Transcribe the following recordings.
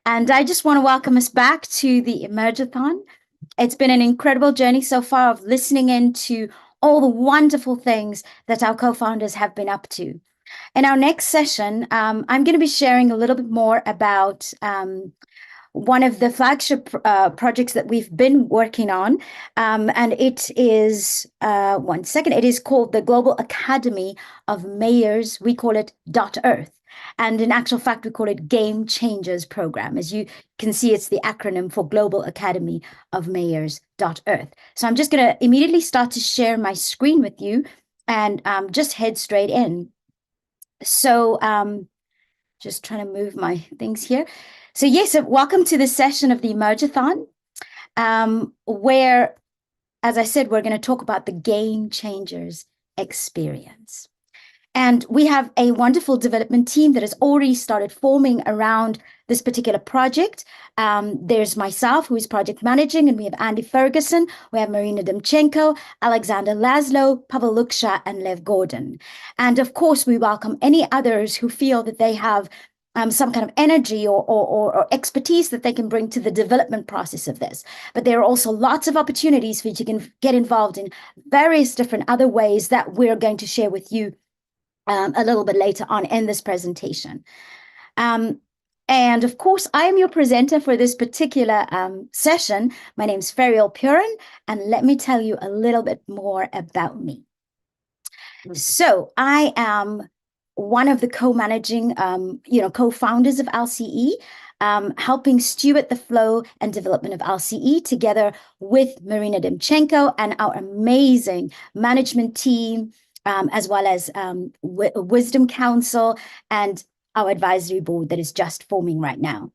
And I just want to welcome us back to the Emergathon. It's been an incredible journey so far of listening into all the wonderful things that our co-founders have been up to. In our next session, I'm going to be sharing a little bit more about one of the flagship projects that we've been working on. And it is, one second, it is called the Global Academy of Mayors. We call it .Earth. And in actual fact, we call it Game Changers Program. As you can see, it's the acronym for Global Academy of Mayors .Earth. So I'm just going to immediately start to share my screen with you and just head straight in. So just trying to move my things here. So yes, welcome to this session of the Emergathon, where, as I said, we're going to talk about the Game Changers experience. And we have a wonderful development team that has already started forming around this particular project. There's myself, who is project managing, and we have Andy Ferguson, we have Marina Demchenko, Alexander Laszlo, Pavel Luksha, and Lev Gordon. And of course, we welcome any others who feel that they have some kind of energy or expertise that they can bring to the development process of this. But there are also lots of opportunities for you to get involved in various different other ways that we're going to share with you a little bit later on in this presentation. And of course, I am your presenter for this particular session. My name is Ferial Puren, and let me tell you a little bit more about me. So I am one of the co-managing, co-founders of LCE, helping steward the flow and development of LCE together with Marina Demchenko and our amazing management team, as well as Wisdom Council and our advisory board that is just forming right now.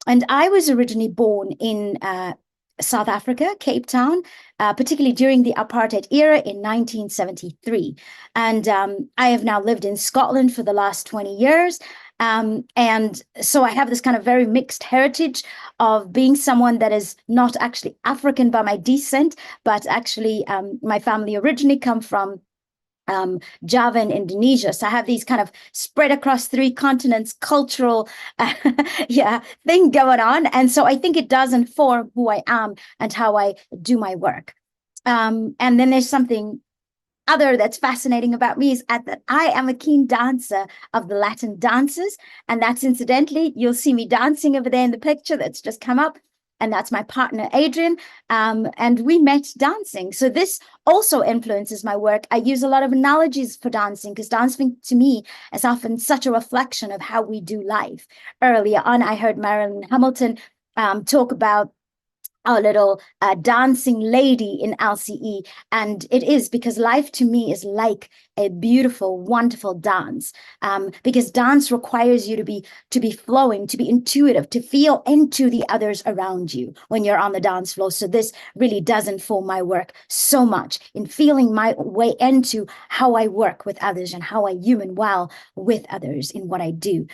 And I was originally born in South Africa, Cape Town, particularly during the apartheid era in 1973. And I have now lived in Scotland for the last 20 years. And so I have this kind of very mixed heritage of being someone that is not actually African by my descent, but actually my family originally come from Java in Indonesia. So I have these kind of spread across 3 continents cultural thing going on. And so I think it does inform who I am and how I do my work. And then there's something other that's fascinating about me is that I am a keen dancer of the Latin dances. And that's incidentally, you'll see me dancing over there in the picture that's just come up. And that's my partner, Adrian. And we met dancing. So this also influences my work. I use a lot of analogies for dancing because dancing to me is often such a reflection of how we do life. Earlier on, I heard Marilyn Hamilton talk about our little dancing lady in LCE. And it is because life to me is like a beautiful, wonderful dance, because dance requires you to be flowing, to be intuitive, to feel into the others around you when you're on the dance floor. So this really does inform my work so much in feeling my way into how I work with others and how I human well with others in what I do.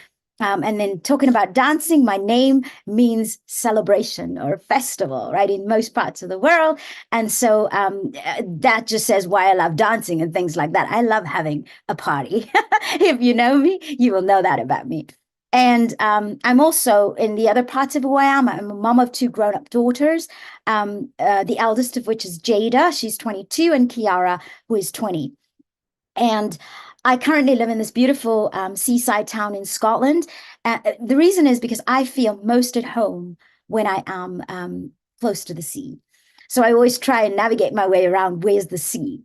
And then talking about dancing, my name means celebration or festival, right, in most parts of the world. And so that just says why I love dancing and things like that. I love having a party. If you know me, you will know that about me. And I'm also in the other parts of who I am. I'm a mom of 2 grown-up daughters, the eldest of which is Jada. She's 22, and Kiara, who is 20. And I currently live in this beautiful seaside town in Scotland. The reason is because I feel most at home when I am close to the sea. So I always try and navigate my way around where's the sea.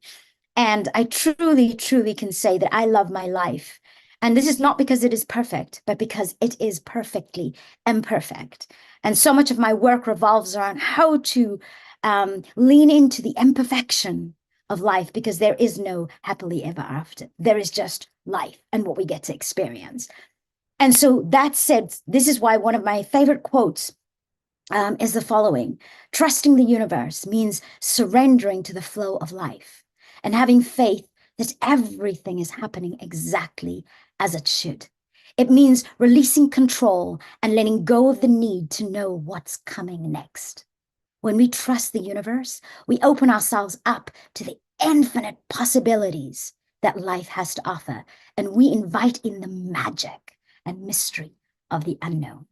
And I truly, truly can say that I love my life. And this is not because it is perfect, but because it is perfectly imperfect. And so much of my work revolves around how to lean into the imperfection of life, because there is no happily ever after. There is just life and what we get to experience. And so that said, this is why one of my favorite quotes is the following: trusting the universe means surrendering to the flow of life and having faith that everything is happening exactly as it should. It means releasing control and letting go of the need to know what's coming next. When we trust the universe, we open ourselves up to the infinite possibilities that life has to offer, and we invite in the magic and mystery of the unknown.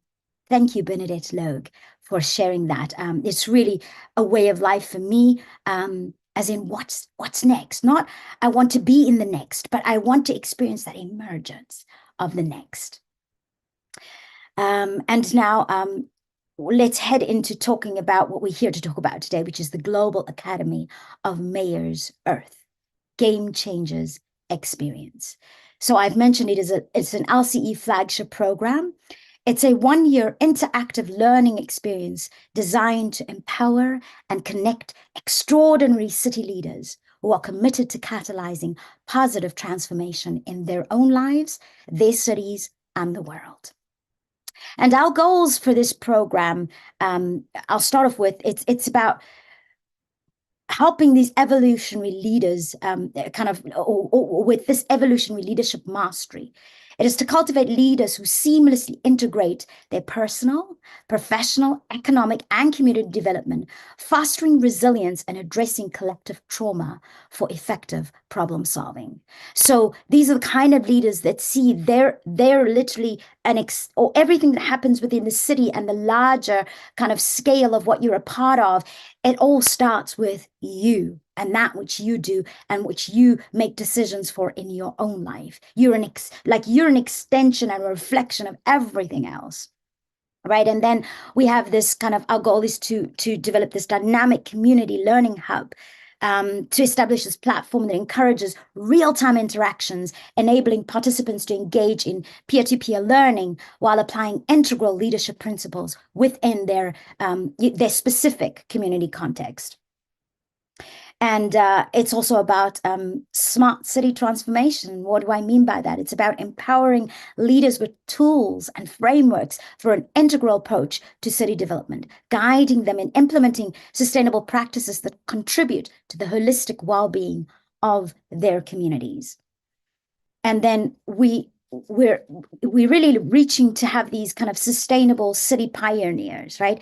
Thank you, Bernadette Logue, for sharing that. It's really a way of life for me, as in what's next. Not I want to be in the next, but I want to experience that emergence of the next. And now let's head into talking about what we're here to talk about today, which is the Global Academy of Mayors Earth, Game Changers Experience. So I've mentioned it's an LCE flagship program. It's a one-year interactive learning experience designed to empower and connect extraordinary city leaders who are committed to catalyzing positive transformation in their own lives, their cities, and the world. And our goals for this program, I'll start off with, it's about helping these evolutionary leaders or with this evolutionary leadership mastery. It is to cultivate leaders who seamlessly integrate their personal, professional, economic, and community development, fostering resilience and addressing collective trauma for effective problem solving. So these are the kind of leaders that see they're literally or everything that happens within the city and the larger kind of scale of what you're a part of. It all starts with you and that which you do and which you make decisions for in your own life. You're an extension and a reflection of everything else. Right. And then we have this kind of, our goal is to develop this dynamic community learning hub, to establish this platform that encourages real-time interactions, enabling participants to engage in peer-to-peer learning while applying integral leadership principles within their specific community context. And it's also about smart city transformation. What do I mean by that? It's about empowering leaders with tools and frameworks for an integral approach to city development, guiding them in implementing sustainable practices that contribute to the holistic well-being of their communities. And then we're really reaching to have these kind of sustainable city pioneers, right?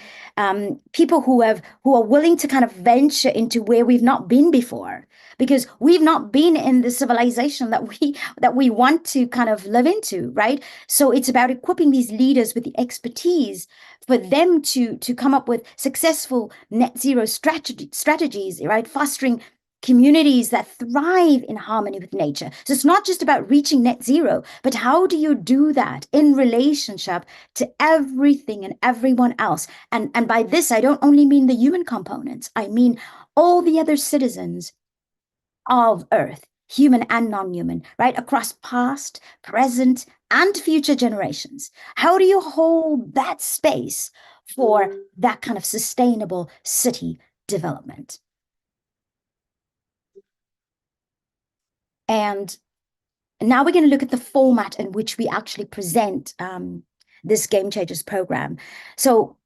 People who are willing to kind of venture into where we've not been before, because we've not been in the civilization that we want to kind of live into, right? So it's about equipping these leaders with the expertise for them to come up with successful net zero strategies, right? Fostering communities that thrive in harmony with nature. So it's not just about reaching net zero, but how do you do that in relationship to everything and everyone else? And by this, I don't only mean the human components. I mean all the other citizens of Earth, human and non-human, right? Across past, present, and future generations. How do you hold that space for that kind of sustainable city development? And now we're going to look at the format in which we actually present this Game Changers program. So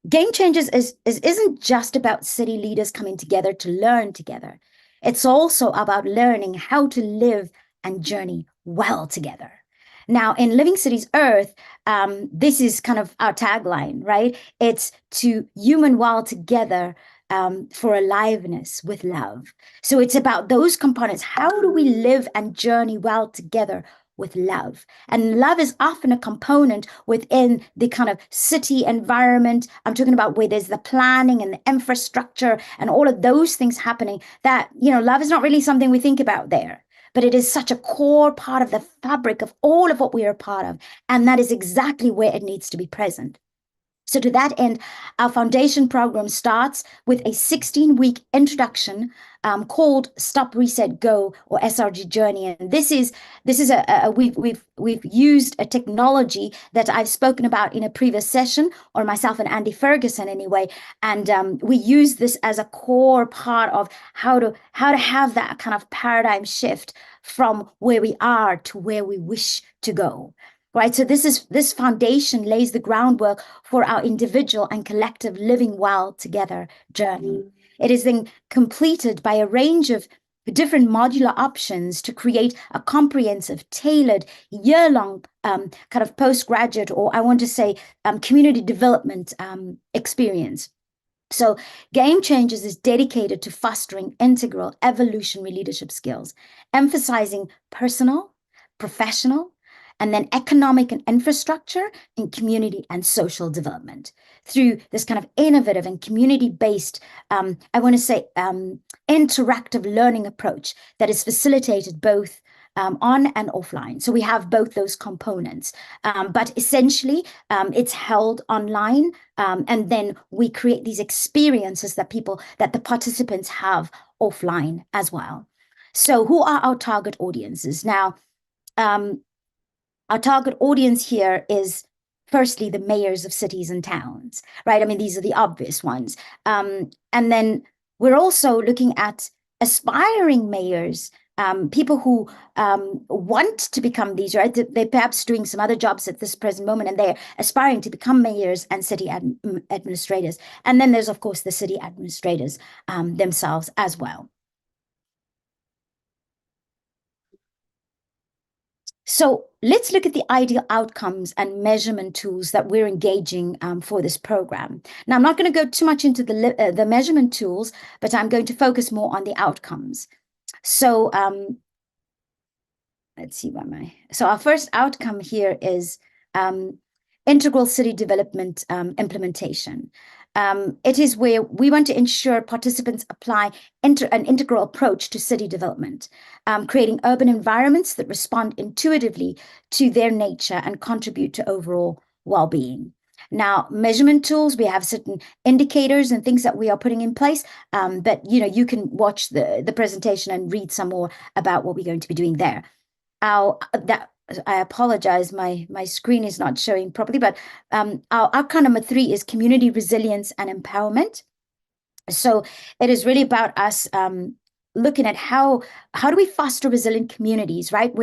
Game Changers isn't just about city leaders coming together to learn together. It's also about learning how to live and journey well together. Now, in Living Cities Earth, this is kind of our tagline, right? It's to human well together for aliveness with love. So it's about those components. How do we live and journey well together with love? And love is often a component within the kind of city environment. I'm talking about where there's the planning and the infrastructure and all of those things happening that, love is not really something we think about there. But it is such a core part of the fabric of all of what we are a part of. And that is exactly where it needs to be present. So to that end, our foundation program starts with a 16-week introduction called Stop, Reset, Go, or SRG Journey. And this is we've used a technology that I've spoken about in a previous session, or myself and Andy Ferguson anyway. And we use this as a core part of how to have that kind of paradigm shift from where we are to where we wish to go. Right. So this foundation lays the groundwork for our individual and collective living well together journey. It is then completed by a range of different modular options to create a comprehensive, tailored, year-long kind of postgraduate, or I want to say community development experience. So Game Changers is dedicated to fostering integral evolutionary leadership skills, emphasizing personal, professional, and then economic and infrastructure, and community and social development through this kind of innovative and community-based, I want to say, interactive learning approach that is facilitated both on and offline. So we have both those components, but essentially it's held online, and then we create these experiences that the participants have offline as well. So who are our target audiences? Now, our target audience here is firstly the mayors of cities and towns, right? I mean, these are the obvious ones. And then we're also looking at aspiring mayors, people who want to become these, right? They're perhaps doing some other jobs at this present moment, and they're aspiring to become mayors and city administrators. And then there's, of course, the city administrators themselves as well. So let's look at the ideal outcomes and measurement tools that we're engaging for this program. Now, I'm not going to go too much into the measurement tools, but I'm going to focus more on the outcomes. So let's see where so our first outcome here is integral city development implementation. It is where we want to ensure participants apply an integral approach to city development, creating urban environments that respond intuitively to their nature and contribute to overall well-being. Now, measurement tools, we have certain indicators and things that we are putting in place, but you can watch the presentation and read some more about what we're going to be doing there. I apologize, my screen is not showing properly, but our outcome number 3 is community resilience and empowerment. So it is really about us looking at how do we foster resilient communities, right?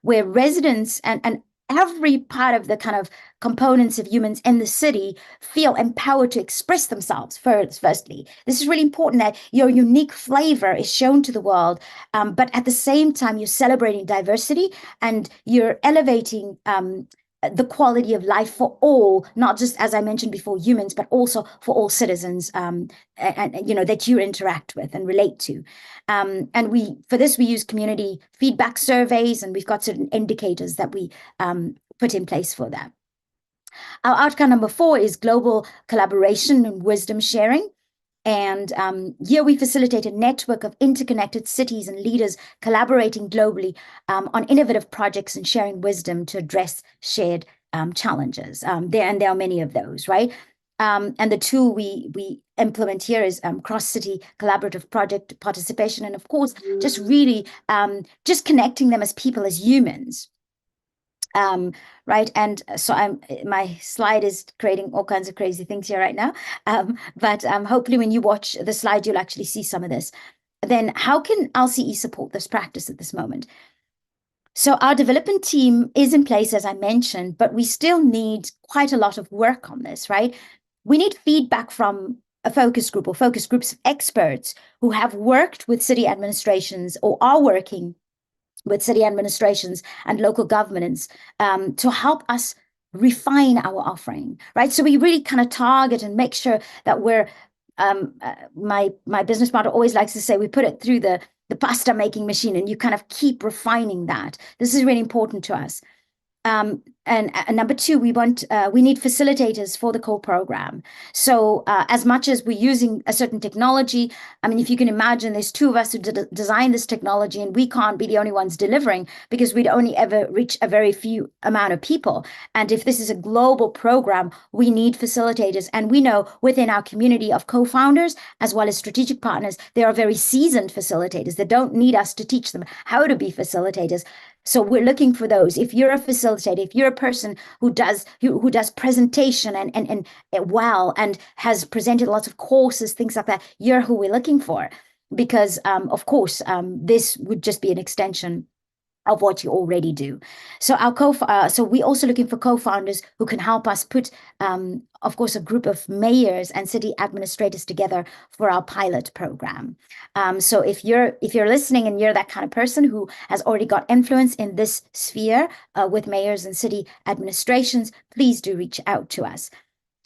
Where residents and every part of the kind of components of humans in the city feel empowered to express themselves firstly. This is really important, that your unique flavor is shown to the world, but at the same time, you're celebrating diversity and you're elevating the quality of life for all, not just, as I mentioned before, humans, but also for all citizens, and that you interact with and relate to. And for this, we use community feedback surveys, and we've got certain indicators that we put in place for that. Our outcome number 4 is global collaboration and wisdom sharing. And here we facilitate a network of interconnected cities and leaders collaborating globally on innovative projects and sharing wisdom to address shared challenges. There are many of those, right? And the tool we implement here is cross-city collaborative project participation. And of course, just really just connecting them as people, as humans. Right, and so my slide is creating all kinds of crazy things here right now, but hopefully when you watch the slide you'll actually see some of this. Then how can LCE support this practice at this moment? So our development team is in place, as I mentioned, but we still need quite a lot of work on this, right? We need feedback from a focus group or focus groups of experts who have worked with city administrations or are working with city administrations and local governments to help us refine our offering, right? So we really kind of target and make sure that we're, my business model always likes to say, we put it through the pasta making machine, and you kind of keep refining that. This is really important to us. And number 2, we need facilitators for the core program. So as much as we're using a certain technology, I mean, if you can imagine, there's 2 of us who design this technology, and we can't be the only ones delivering because we'd only ever reach a very few amount of people. And if this is a global program, we need facilitators. And we know within our community of co-founders, as well as strategic partners, there are very seasoned facilitators that don't need us to teach them how to be facilitators. So we're looking for those. If you're a facilitator, if you're a person who does presentation and well, and has presented lots of courses, things like that, you're who we're looking for, because of course this would just be an extension of what you already do. So so we're also looking for co-founders who can help us put, of course, a group of mayors and city administrators together for our pilot program. So if you're listening and you're that kind of person who has already got influence in this sphere with mayors and city administrations, please do reach out to us.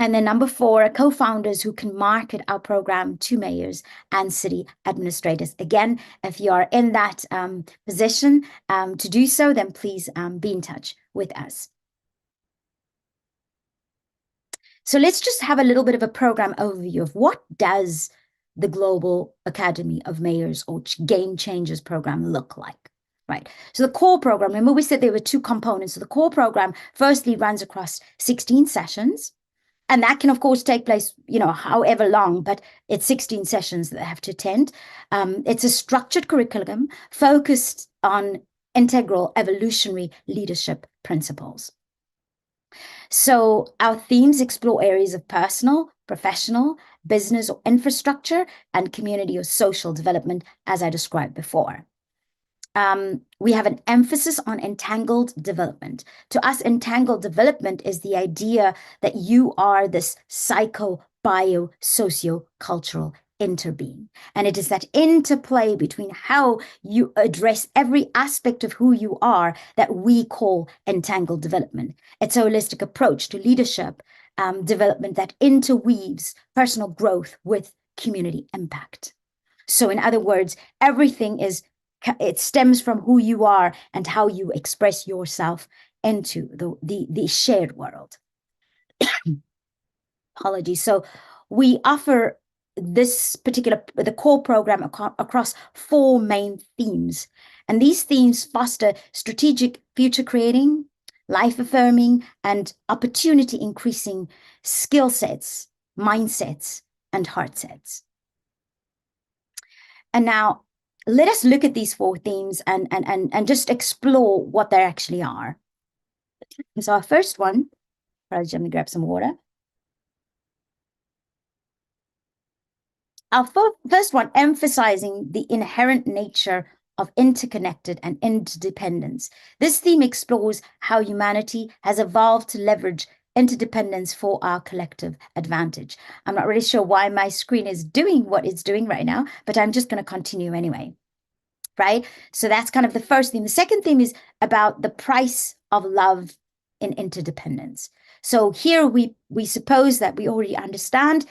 And then number 4, co-founders who can market our program to mayors and city administrators. Again, if you are in that position to do so, then please be in touch with us. So let's just have a little bit of a program overview of what does the Global Academy of Mayors or Game Changers program look like, right? So the core program, remember we said there were 2 components. So the core program firstly runs across 16 sessions. And that can, of course, take place, however long, but it's 16 sessions that they have to attend. It's a structured curriculum focused on integral evolutionary leadership principles. So our themes explore areas of personal, professional, business or infrastructure, and community or social development, as I described before. We have an emphasis on entangled development. To us, entangled development is the idea that you are this psycho-bio-socio-cultural interbeing. And it is that interplay between how you address every aspect of who you are that we call entangled development. It's a holistic approach to leadership development that interweaves personal growth with community impact. So in other words, it stems from who you are and how you express yourself into the shared world. Apologies. So we offer the core program across 4 main themes. And these themes foster strategic future creating, life affirming, and opportunity increasing skill sets, mindsets, and heart sets. And now, let us look at these 4 themes and just explore what they actually are. So our first one, let me grab some water. Our first one, emphasizing the inherent nature of interconnected and interdependence. This theme explores how humanity has evolved to leverage interdependence for our collective advantage. I'm not really sure why my screen is doing what it's doing right now, but I'm just going to continue anyway. Right? So that's kind of the first theme. The second theme is about the price of love in interdependence. So here we suppose that we already understand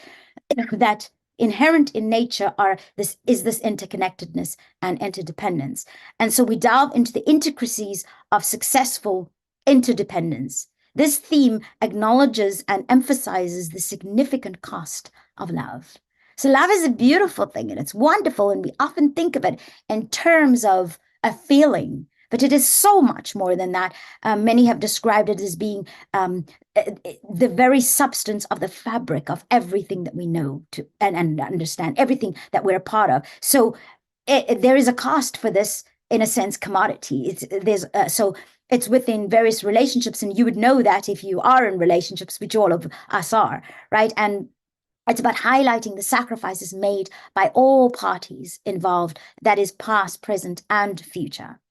that inherent in nature is this interconnectedness and interdependence. And so we delve into the intricacies of successful interdependence. This theme acknowledges and emphasizes the significant cost of love. So love is a beautiful thing and it's wonderful, and we often think of it in terms of a feeling, but it is so much more than that. Many have described it as being the very substance of the fabric of everything that we know and understand, everything that we're a part of. So there is a cost for this, in a sense, commodity. So it's within various relationships, and you would know that if you are in relationships, which all of us are, right? And it's about highlighting the sacrifices made by all parties involved, that is past, present, and future.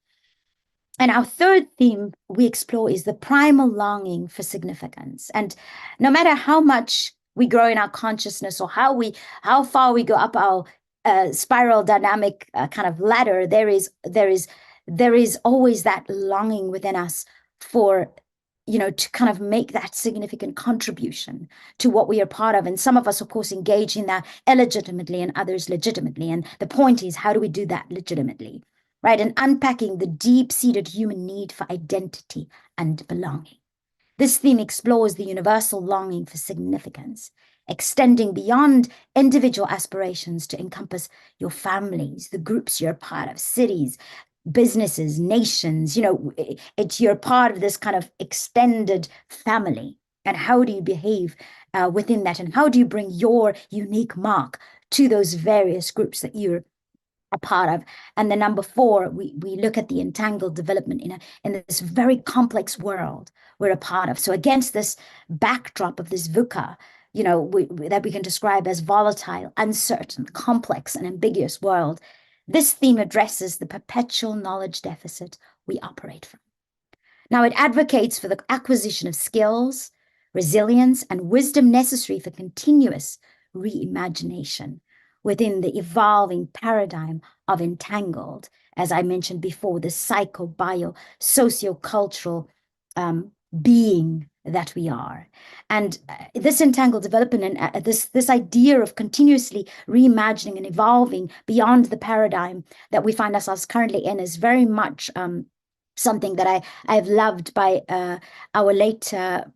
And our third theme we explore is the primal longing for significance. And no matter how much we grow in our consciousness or how far we go up our spiral dynamic kind of ladder, there is always that longing within us for, to kind of make that significant contribution to what we are part of. And some of us, of course, engage in that illegitimately and others legitimately. And the point is, how do we do that legitimately? Right? And unpacking the deep-seated human need for identity and belonging. This theme explores the universal longing for significance, extending beyond individual aspirations to encompass your families, the groups you're part of, cities, businesses, nations. You're part of this kind of extended family. And how do you behave within that? And how do you bring your unique mark to those various groups that you're a part of? And the number 4, we look at the entangled development in this very complex world we're a part of. So against this backdrop of this VUCA, that we can describe as volatile, uncertain, complex, and ambiguous world, this theme addresses the perpetual knowledge deficit we operate from. Now, it advocates for the acquisition of skills, resilience, and wisdom necessary for continuous reimagination within the evolving paradigm of entangled, as I mentioned before, the psycho-bio-socio-cultural being that we are. And this entangled development and this idea of continuously reimagining and evolving beyond the paradigm that we find ourselves currently in is very much something that I've loved by our late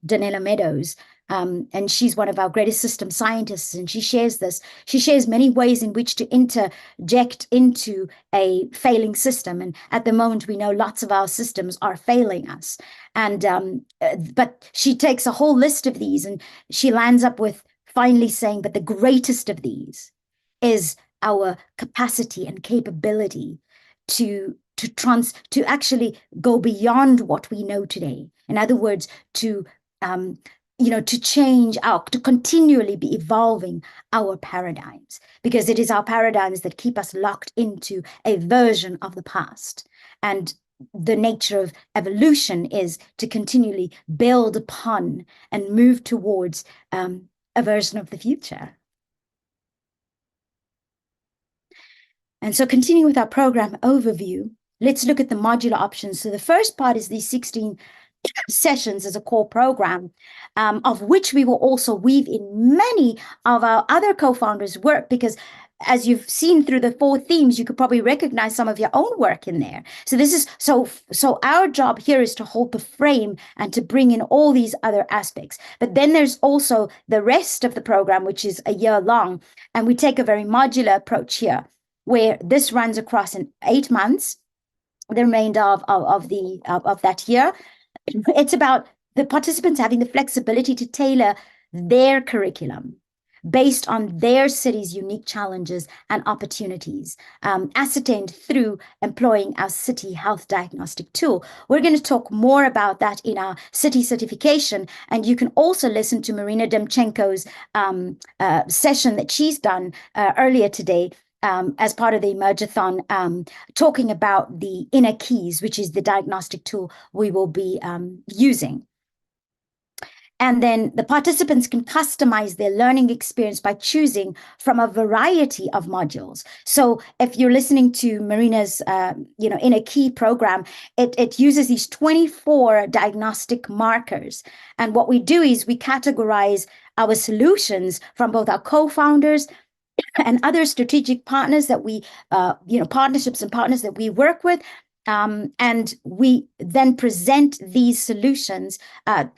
Donella Meadows. And she's one of our greatest system scientists, and she shares this. She shares many ways in which to interject into a failing system. And at the moment, we know lots of our systems are failing us. And but she takes a whole list of these, and she lands up with finally saying, but the greatest of these is our capacity and capability to actually go beyond what we know today. In other words, to to continually be evolving our paradigms, because it is our paradigms that keep us locked into a version of the past. And the nature of evolution is to continually build upon and move towards a version of the future. And so continuing with our program overview, let's look at the modular options. So the first part is these 16 sessions as a core program, of which we will also weave in many of our other co-founders' work, because as you've seen through the 4 themes, you could probably recognize some of your own work in there. So this is so our job here is to hold the frame and to bring in all these other aspects. But then there's also the rest of the program, which is a year long, and we take a very modular approach here, where this runs across in 8 months, the remainder of that year. It's about the participants having the flexibility to tailor their curriculum based on their city's unique challenges and opportunities, ascertained through employing our city health diagnostic tool. We're going to talk more about that in our city certification, and you can also listen to Marina Demchenko's session that she's done earlier today, as part of the Emergathon, talking about the inner keys, which is the diagnostic tool we will be using. And then the participants can customize their learning experience by choosing from a variety of modules. So if you're listening to Marina's, inner key program, it uses these 24 diagnostic markers. And what we do is we categorize our solutions from both our co-founders and other strategic partners that we, partnerships and partners that we work with. And we then present these solutions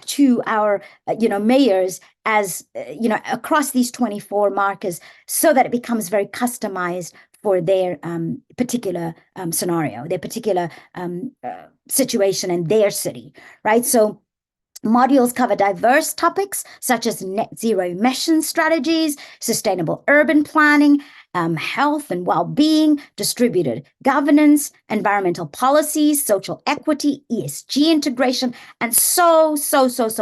to our, mayors as, across these 24 markers, so that it becomes very customized for their particular scenario, their particular situation in their city, right? So modules cover diverse topics such as net zero emission strategies, sustainable urban planning, health and well-being, distributed governance, environmental policies, social equity, ESG integration, and so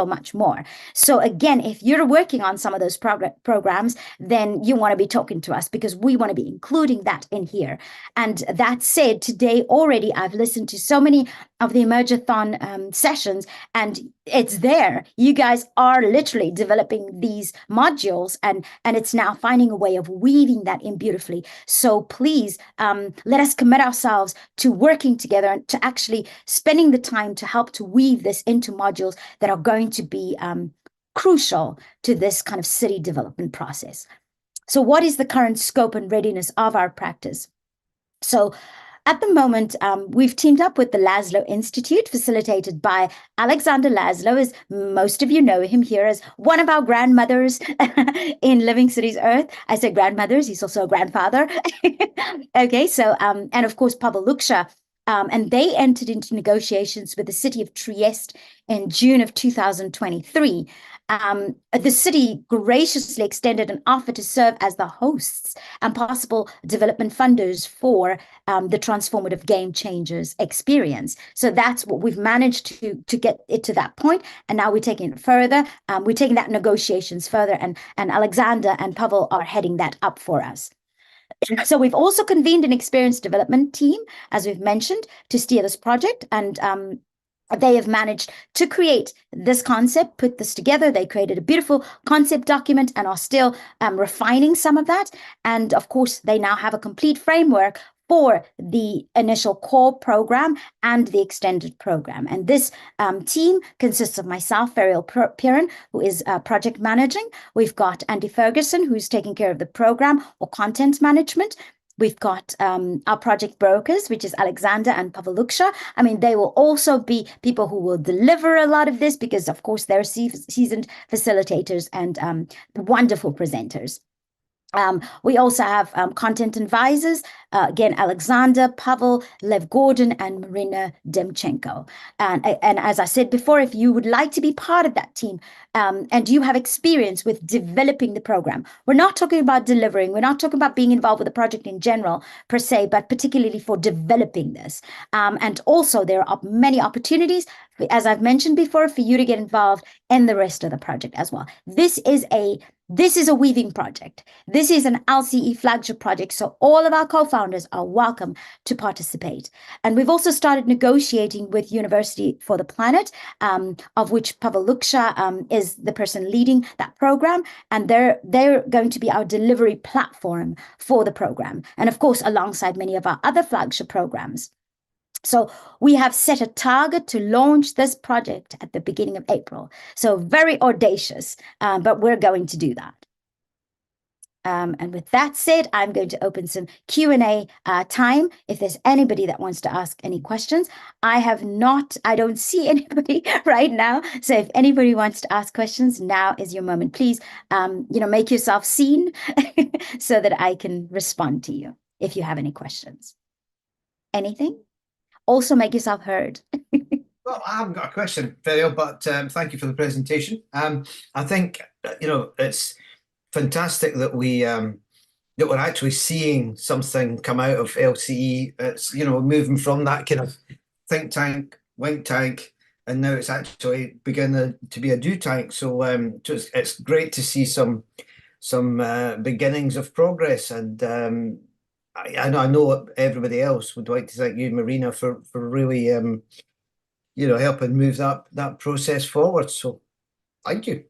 much more. So again, if you're working on some of those programs, then you want to be talking to us, because we want to be including that in here. And that said, today already I've listened to so many of the Emergathon sessions, and it's there. You guys are literally developing these modules, and it's now finding a way of weaving that in beautifully. So please let us commit ourselves to working together and to actually spending the time to help to weave this into modules that are going to be crucial to this kind of city development process. So what is the current scope and readiness of our practice? So at the moment, we've teamed up with the Laszlo Institute, facilitated by Alexander Laszlo, as most of you know him here as one of our grandmothers in Living Cities Earth. I say grandmothers, he's also a grandfather. Okay, so, and of course, Pavel Luksha. And they entered into negotiations with the city of Trieste in June of 2023. The city graciously extended an offer to serve as the hosts and possible development funders for the transformative Game Changers experience. So that's what we've managed to get it to that point, and now we're taking it further. We're taking that negotiations further, and Alexander and Pavel are heading that up for us. So we've also convened an experienced development team, as we've mentioned, to steer this project, and they have managed to create this concept, put this together. They created a beautiful concept document and are still refining some of that. And of course, they now have a complete framework for the initial core program and the extended program. And this team consists of myself, Ferial Puren, who is project managing. We've got Andy Ferguson, who's taking care of the program or content management. We've got our project brokers, which is Alexander and Pavluksha. I mean, they will also be people who will deliver a lot of this because, of course, they're seasoned facilitators and wonderful presenters. We also have content advisors, again, Alexander, Pavel, Lev Gordon, and Marina Demchenko. And as I said before, if you would like to be part of that team and you have experience with developing the program, we're not talking about delivering, we're not talking about being involved with the project in general per se, but particularly for developing this. And also there are many opportunities, as I've mentioned before, for you to get involved in the rest of the project as well. This is a weaving project. This is an LCE flagship project, so all of our co-founders are welcome to participate. And we've also started negotiating with University for the Planet, of which Pavel Luksha is the person leading that program, and they're going to be our delivery platform for the program, and of course, alongside many of our other flagship programs. So we have set a target to launch this project at the beginning of April. So very audacious, but we're going to do that. And with that said, I'm going to open some Q&A time. If there's anybody that wants to ask any questions, I don't see anybody right now. So if anybody wants to ask questions, now is your moment. Please, make yourself seen so that I can respond to you if you have any questions. Anything? Also make yourself heard. Well, I haven't got a question, Ferial, but thank you for the presentation. I think it's fantastic that we're actually seeing something come out of LCE. It's moving from that kind of think tank, tank, and now it's actually beginning to be a do tank. So it's great to see some beginnings of progress, and I know everybody else would like to thank you, Marina, for really helping move that process forward. So thank you.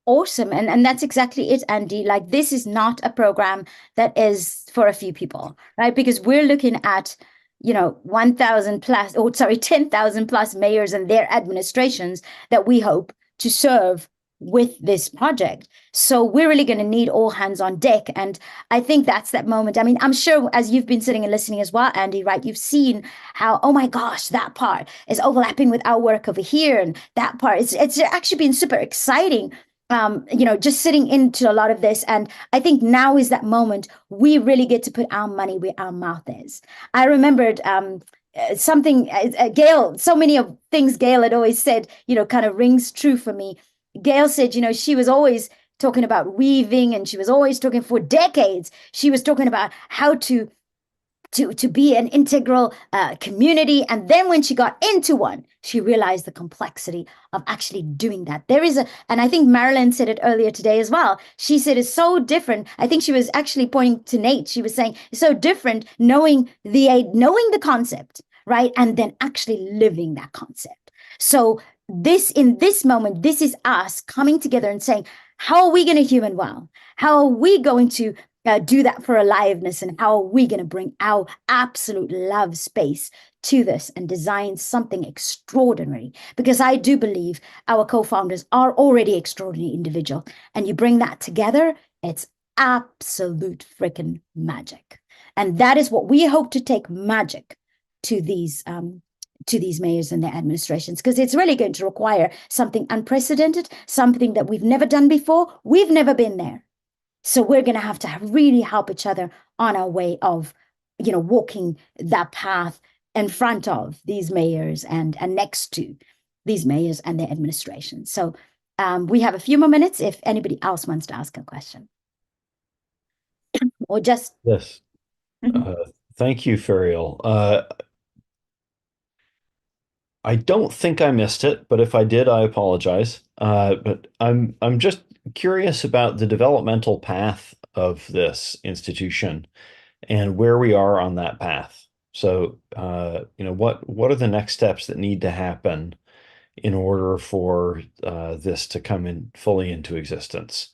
Awesome. And that's exactly it, Andy. Like, this is not a program that is for a few people, right? Because we're looking at 1,000 plus, 10,000 plus mayors and their administrations that we hope to serve with this project. So we're really going to need all hands on deck. And I think that's that moment. I mean, I'm sure as you've been sitting and listening as well, Andy, right, you've seen how, oh my gosh, that part is overlapping with our work over here. And that part, it's actually been super exciting, just sitting into a lot of this. And I think now is that moment we really get to put our money where our mouth is. I remembered something, Gail, so many of things Gail had always said, kind of rings true for me. Gail said, she was always talking about weaving, and she was always talking for decades. She was talking about how to be an integral community. And then when she got into one, she realized the complexity of actually doing that. And I think Marilyn said it earlier today as well. She said it's so different. I think she was actually pointing to Nate. She was saying it's so different knowing the concept, right? And then actually living that concept. So in this moment, this is us coming together and saying, how are we going to human well? How are we going to do that for aliveness? And how are we going to bring our absolute love space to this and design something extraordinary? Because I do believe our co-founders are already extraordinary individuals. And you bring that together, it's absolute freaking magic. And that is what we hope to take magic to these mayors and their administrations, because it's really going to require something unprecedented, something that we've never done before. We've never been there. So we're going to have to really help each other on our way of, walking that path in front of these mayors and next to these mayors and their administration. So we have a few more minutes if anybody else wants to ask a question. Or just... Yes. Thank you, Ferial. I don't think I missed it, but if I did, I apologize. But I'm just curious about the developmental path of this institution and where we are on that path. So, what are the next steps that need to happen in order for this to come in fully into existence?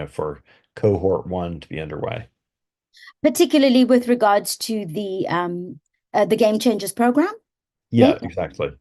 For cohort 1 to be underway. particularly with regards to the Game Changers program. Yeah, exactly.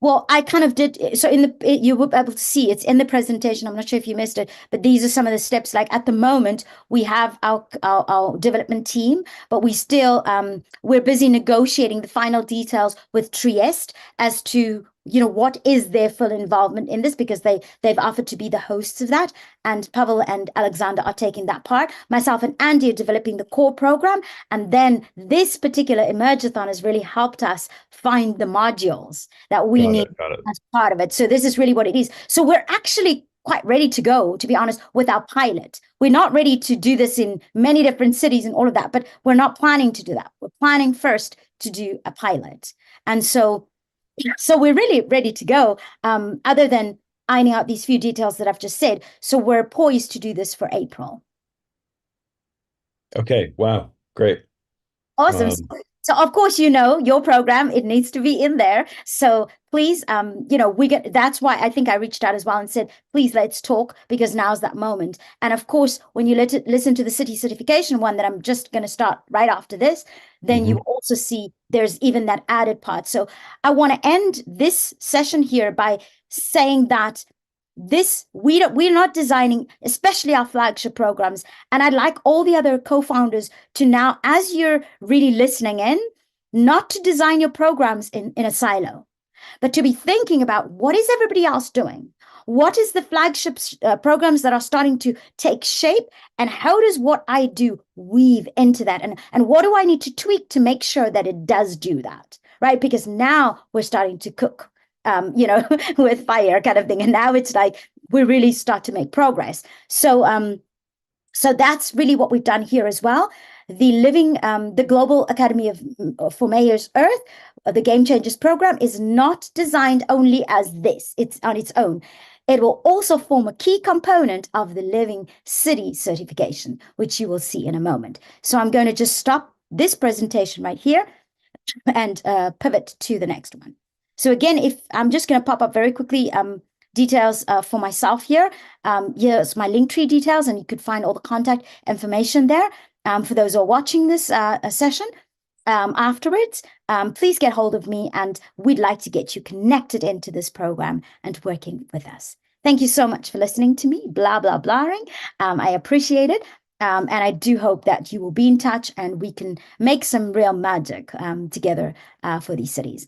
Well, I kind of did. So you were able to see it's in the presentation. I'm not sure if you missed it, but these are some of the steps. Like at the moment, we have our development team, but we're busy negotiating the final details with Trieste as to what is their full involvement in this, because they've offered to be the hosts of that, and Pavel and Alexander are taking that part. Myself and Andy are developing the core program, and then this particular Emergathon has really helped us find the modules that we need Got it. as part of it. So this is really what it is. So we're actually quite ready to go, to be honest, with our pilot. We're not ready to do this in many different cities and all of that, but we're not planning to do that. We're planning first to do a pilot. And so we're really ready to go, other than ironing out these few details that I've just said. So we're poised to do this for April. Okay. Wow. Great. Awesome. So of course, your program, it needs to be in there. So please, that's why I think I reached out as well and said, please, let's talk, because now's that moment. And of course, when you listen to the city certification one that I'm just going to start right after this, then you also see there's even that added part. So I want to end this session here by saying that we're not designing, especially our flagship programs. And I'd like all the other co-founders to now, as you're really listening in, not to design your programs in a silo, but to be thinking about what is everybody else doing? What is the flagship programs that are starting to take shape? And how does what I do weave into that? And what do I need to tweak to make sure that it does do that, right? Because now we're starting to cook, with fire kind of thing. And now it's like we really start to make progress. So that's really what we've done here as well. The Global Academy for Mayors Earth, the Game Changers program, is not designed only as this. It's on its own. It will also form a key component of the Living City certification, which you will see in a moment. So I'm going to just stop this presentation right here and pivot to the next one. So again, if I'm just going to pop up very quickly details for myself here. Here's my Linktree details, and you could find all the contact information there. For those who are watching this session afterwards, please get hold of me, and we'd like to get you connected into this program and working with us. Thank you so much for listening to me, blah, blah, blahing. I appreciate it. And I do hope that you will be in touch and we can make some real magic together for these cities.